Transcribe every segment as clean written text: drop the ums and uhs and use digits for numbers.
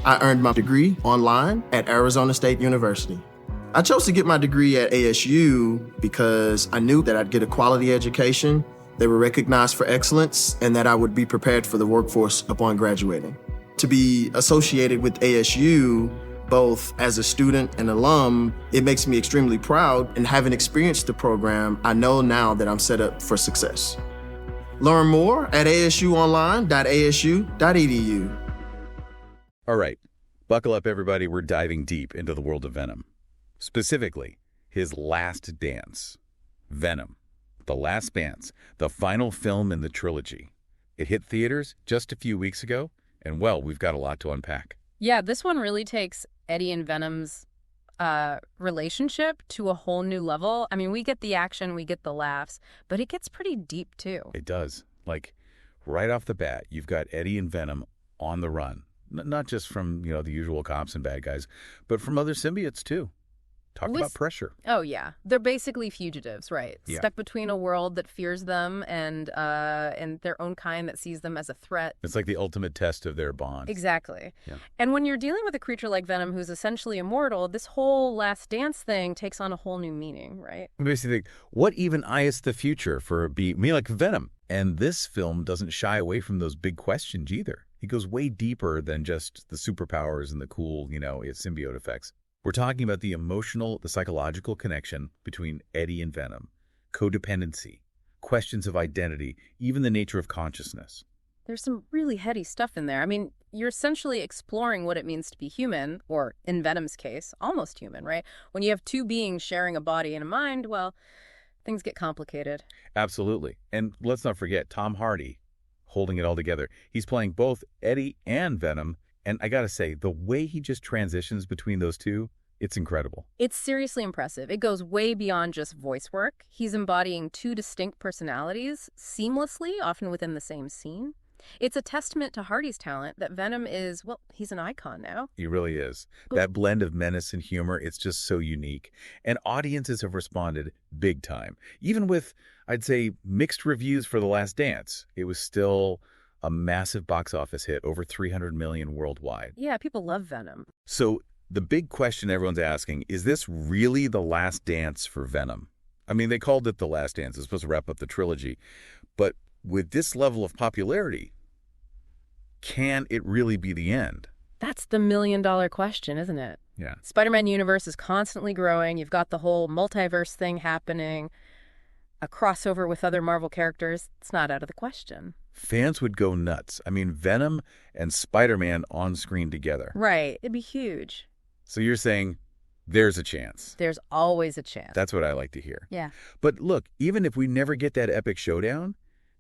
I earned my degree online at Arizona State University. I chose to get my degree at ASU because I knew that I'd get a quality education, they were recognized for excellence, and that I would be prepared for the workforce upon graduating. To be associated with ASU, both as a student and alum, it makes me extremely proud, and having experienced the program, I know now that I'm set up for success. Learn more at asuonline.asu.edu. All right, buckle up everybody, we're diving deep into the world of Venom. Specifically, his last dance. Venom, The Last Dance, the final film in the trilogy. It hit theaters just a few weeks ago, and well, we've got a lot to unpack. Yeah, this one really takes Eddie and Venom's relationship to a whole new level. I mean, we get the action, we get the laughs, but it gets pretty deep too. It does. Like, right off the bat, you've got Eddie and Venom on the run. Not just from, the usual cops and bad guys, but from other symbiotes too. Talk about pressure. Oh, yeah. They're basically fugitives, right? Yeah. Stuck between a world that fears them and their own kind that sees them as a threat. It's like the ultimate test of their bond. Exactly. Yeah. And when you're dealing with a creature like Venom who's essentially immortal, this whole last dance thing takes on a whole new meaning, right? I basically think, what even is the future for me like Venom? And this film doesn't shy away from those big questions either. It goes way deeper than just the superpowers and the cool, symbiote effects. We're talking about the emotional, the psychological connection between Eddie and Venom, codependency, questions of identity, even the nature of consciousness. There's some really heady stuff in there. I mean, you're essentially exploring what it means to be human, or in Venom's case, almost human, right? When you have two beings sharing a body and a mind, well, things get complicated. Absolutely. And let's not forget Tom Hardy holding it all together. He's playing both Eddie and Venom. And I got to say, the way he just transitions between those two, it's incredible. It's seriously impressive. It goes way beyond just voice work. He's embodying two distinct personalities seamlessly, often within the same scene. It's a testament to Hardy's talent that Venom is, well, he's an icon now. He really is. That blend of menace and humor, it's just so unique. And audiences have responded big time. Even with, I'd say, mixed reviews for The Last Dance, it was still a massive box office hit, over 300 million worldwide. Yeah, people love Venom. So the big question everyone's asking, is this really the last dance for Venom? I mean, they called it The Last Dance. It's supposed to wrap up the trilogy. But with this level of popularity, can it really be the end? That's the million-dollar question, isn't it? Yeah. Spider-Man universe is constantly growing. You've got the whole multiverse thing happening, a crossover with other Marvel characters. It's not out of the question. Fans would go nuts. I mean, Venom and Spider-Man on screen together. Right. It'd be huge. So you're saying there's a chance. There's always a chance. That's what I like to hear. Yeah. But look, even if we never get that epic showdown,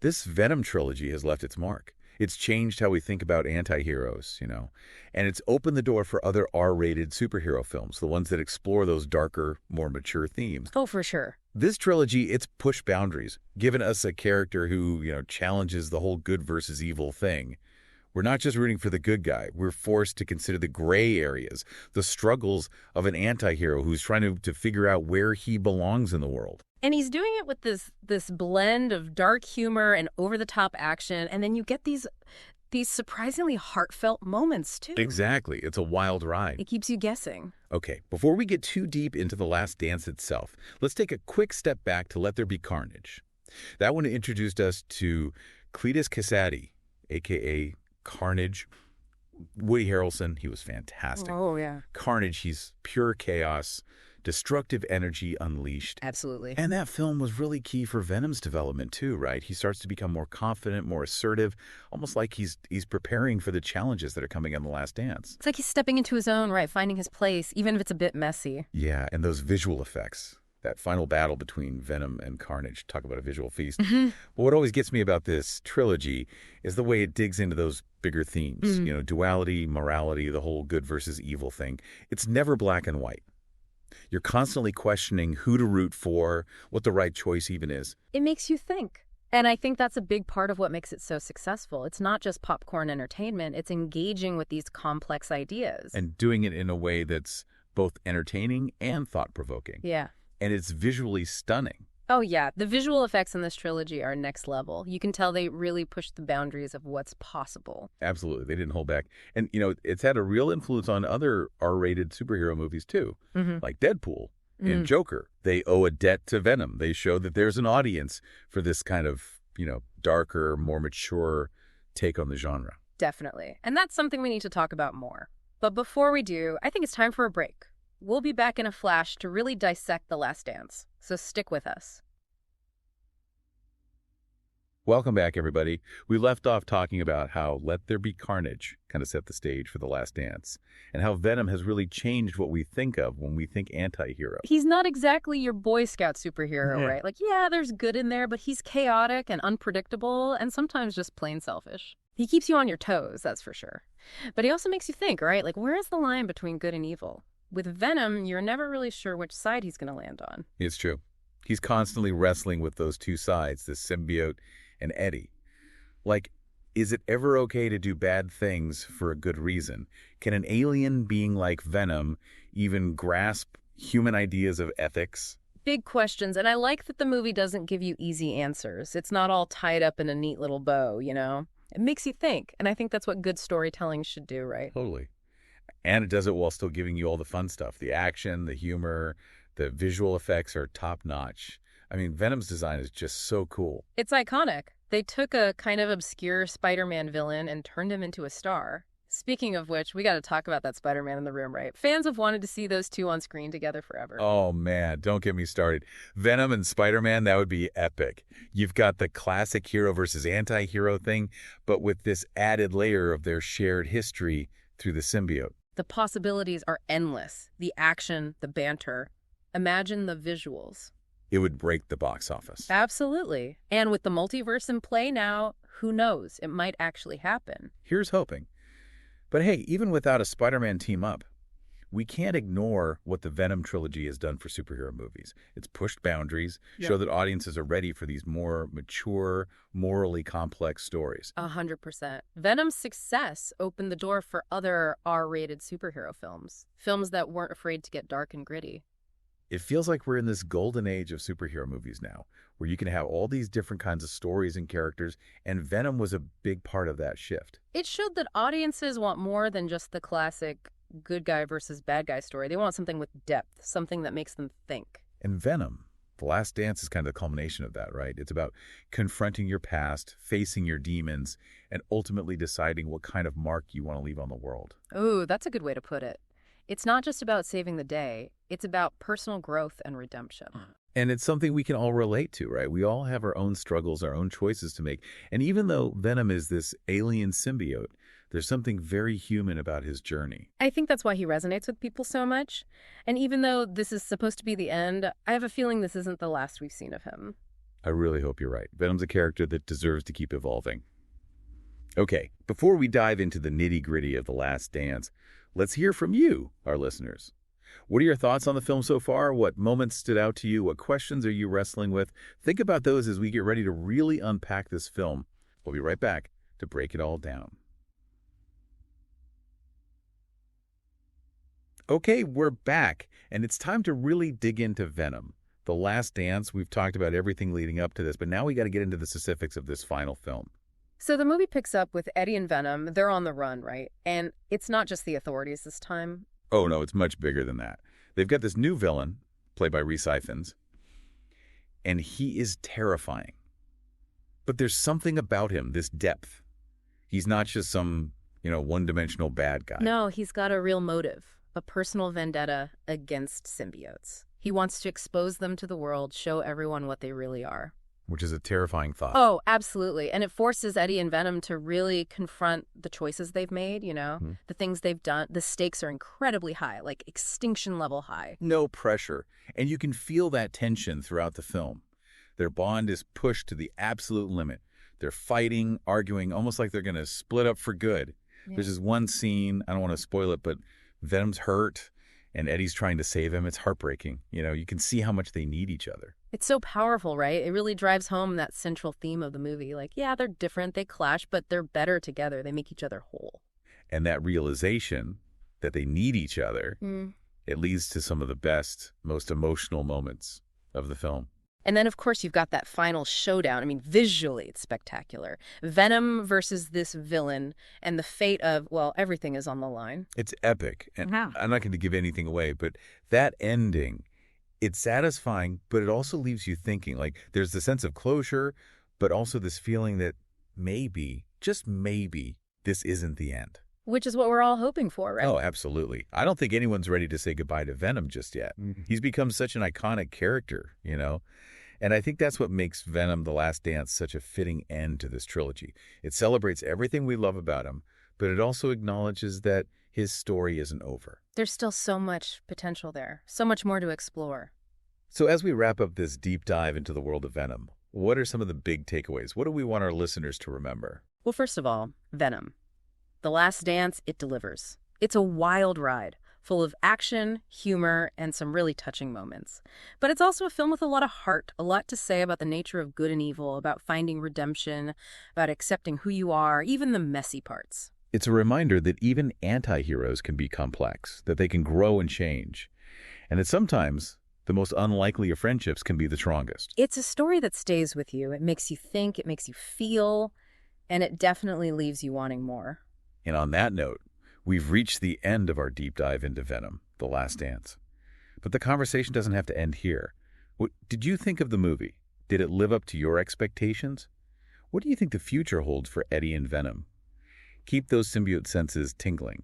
this Venom trilogy has left its mark. It's changed how we think about anti-heroes, and it's opened the door for other R-rated superhero films, the ones that explore those darker, more mature themes. Oh, for sure. This trilogy, it's pushed boundaries, given us a character who, challenges the whole good versus evil thing. We're not just rooting for the good guy. We're forced to consider the gray areas, the struggles of an anti-hero who's trying to figure out where he belongs in the world. And he's doing it with this blend of dark humor and over-the-top action, and then you get these surprisingly heartfelt moments, too. Exactly. It's a wild ride. It keeps you guessing. Okay, before we get too deep into The Last Dance itself, let's take a quick step back to Let There Be Carnage. That one introduced us to Cletus Kasady, a.k.a. Carnage. Woody Harrelson, he was fantastic. Oh, yeah. Carnage, he's pure chaos, destructive energy unleashed. Absolutely. And that film was really key for Venom's development too, right? He starts to become more confident, more assertive, almost like he's preparing for the challenges that are coming in The Last Dance. It's like he's stepping into his own, right? Finding his place, even if it's a bit messy. Yeah, and those visual effects. That final battle between Venom and Carnage. Talk about a visual feast. Mm-hmm. But what always gets me about this trilogy is the way it digs into those bigger themes. Mm-hmm. Duality, morality, the whole good versus evil thing. It's never black and white. You're constantly questioning who to root for, what the right choice even is. It makes you think. And I think that's a big part of what makes it so successful. It's not just popcorn entertainment. It's engaging with these complex ideas. And doing it in a way that's both entertaining and thought-provoking. Yeah. And it's visually stunning. Oh yeah, the visual effects in this trilogy are next level. You can tell they really pushed the boundaries of what's possible. Absolutely. They didn't hold back. And, it's had a real influence on other R-rated superhero movies, too, like Deadpool and Joker. They owe a debt to Venom. They show that there's an audience for this kind of, darker, more mature take on the genre. Definitely. And that's something we need to talk about more. But before we do, I think it's time for a break. We'll be back in a flash to really dissect The Last Dance. So stick with us. Welcome back, everybody. We left off talking about how Let There Be Carnage kind of set the stage for The Last Dance, and how Venom has really changed what we think of when we think anti-hero. He's not exactly your Boy Scout superhero, right? Like, yeah, there's good in there, but he's chaotic and unpredictable and sometimes just plain selfish. He keeps you on your toes, that's for sure. But he also makes you think, right? Like, where is the line between good and evil? With Venom, you're never really sure which side he's going to land on. It's true. He's constantly wrestling with those two sides, the symbiote and Eddie. Like, is it ever okay to do bad things for a good reason? Can an alien being like Venom even grasp human ideas of ethics? Big questions, and I like that the movie doesn't give you easy answers. It's not all tied up in a neat little bow, It makes you think, and I think that's what good storytelling should do, right? Totally. And it does it while still giving you all the fun stuff. The action, the humor, the visual effects are top-notch. I mean, Venom's design is just so cool. It's iconic. They took a kind of obscure Spider-Man villain and turned him into a star. Speaking of which, we got to talk about that Spider-Man in the room, right? Fans have wanted to see those two on screen together forever. Oh, man, don't get me started. Venom and Spider-Man, that would be epic. You've got the classic hero versus anti-hero thing, but with this added layer of their shared history through the symbiote. The possibilities are endless. The action, the banter. Imagine the visuals. It would break the box office. Absolutely. And with the multiverse in play now, who knows? It might actually happen. Here's hoping. But hey, even without a Spider-Man team-up, we can't ignore what the Venom trilogy has done for superhero movies. It's pushed boundaries, show that audiences are ready for these more mature, morally complex stories. 100%. Venom's success opened the door for other R-rated superhero films. Films that weren't afraid to get dark and gritty. It feels like we're in this golden age of superhero movies now, where you can have all these different kinds of stories and characters, and Venom was a big part of that shift. It showed that audiences want more than just the classic good guy versus bad guy story. They want something with depth, something that makes them think. And Venom, The Last Dance, is kind of the culmination of that, right? It's about confronting your past, facing your demons, and ultimately deciding what kind of mark you want to leave on the world. Ooh, that's a good way to put it. It's not just about saving the day. It's about personal growth and redemption. And it's something we can all relate to, right? We all have our own struggles, our own choices to make. And even though Venom is this alien symbiote, there's something very human about his journey. I think that's why he resonates with people so much. And even though this is supposed to be the end, I have a feeling this isn't the last we've seen of him. I really hope you're right. Venom's a character that deserves to keep evolving. Okay, before we dive into the nitty-gritty of The Last Dance, let's hear from you, our listeners. What are your thoughts on the film so far? What moments stood out to you? What questions are you wrestling with? Think about those as we get ready to really unpack this film. We'll be right back to break it all down. Okay, we're back, and it's time to really dig into Venom. The Last Dance, we've talked about everything leading up to this, but now we got to get into the specifics of this final film. So the movie picks up with Eddie and Venom. They're on the run, right? And it's not just the authorities this time. Oh, no, it's much bigger than that. They've got this new villain, played by Rhys Ifans, and he is terrifying. But there's something about him, this depth. He's not just some, one-dimensional bad guy. No, he's got a real motive, a personal vendetta against symbiotes. He wants to expose them to the world, show everyone what they really are. Which is a terrifying thought. Oh, absolutely. And it forces Eddie and Venom to really confront the choices they've made, the things they've done. The stakes are incredibly high, like extinction level high. No pressure. And you can feel that tension throughout the film. Their bond is pushed to the absolute limit. They're fighting, arguing, almost like they're going to split up for good. Yeah. There's this one scene, I don't want to spoil it, but Venom's hurt and Eddie's trying to save him. It's heartbreaking. You can see how much they need each other. It's so powerful, right? It really drives home that central theme of the movie. Like, yeah, they're different, they clash, but they're better together. They make each other whole. And that realization that they need each other, it leads to some of the best, most emotional moments of the film. And then, of course, you've got that final showdown. I mean, visually, it's spectacular. Venom versus this villain, and the fate of, well, everything is on the line. It's epic. And Yeah. I'm not going to give anything away, but that ending, it's satisfying, but it also leaves you thinking. Like, there's the sense of closure, but also this feeling that maybe, just maybe, this isn't the end. Which is what we're all hoping for, right? Oh, absolutely. I don't think anyone's ready to say goodbye to Venom just yet. He's become such an iconic character, you know? And I think that's what makes Venom: The Last Dance such a fitting end to this trilogy. It celebrates everything we love about him, but it also acknowledges that his story isn't over. There's still so much potential there, so much more to explore. So as we wrap up this deep dive into the world of Venom, what are some of the big takeaways? What do we want our listeners to remember? Well, first of all, Venom. The Last Dance, it delivers. It's a wild ride, full of action, humor, and some really touching moments. But it's also a film with a lot of heart, a lot to say about the nature of good and evil, about finding redemption, about accepting who you are, even the messy parts. It's a reminder that even anti-heroes can be complex, that they can grow and change, and that sometimes the most unlikely of friendships can be the strongest. It's a story that stays with you. It makes you think, it makes you feel, and it definitely leaves you wanting more. And on that note, we've reached the end of our deep dive into Venom: The Last Dance. But the conversation doesn't have to end here. What did you think of the movie? Did it live up to your expectations? What do you think the future holds for Eddie and Venom? Keep those symbiote senses tingling,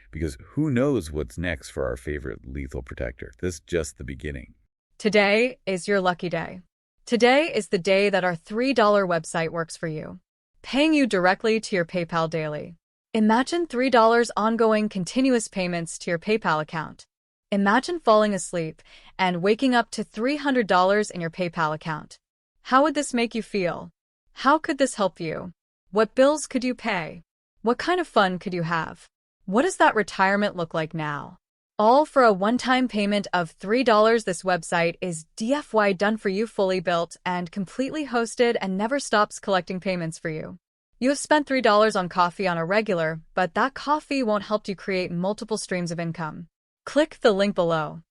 because who knows what's next for our favorite lethal protector. This is just the beginning. Today is your lucky day. Today is the day that our $3 website works for you, paying you directly to your PayPal daily. Imagine $3 ongoing continuous payments to your PayPal account. Imagine falling asleep and waking up to $300 in your PayPal account. How would this make you feel? How could this help you? What bills could you pay? What kind of fun could you have? What does that retirement look like now? All for a one-time payment of $3. This website is DFY done for you, fully built and completely hosted, and never stops collecting payments for you. You have spent $3 on coffee on a regular, but that coffee won't help you create multiple streams of income. Click the link below.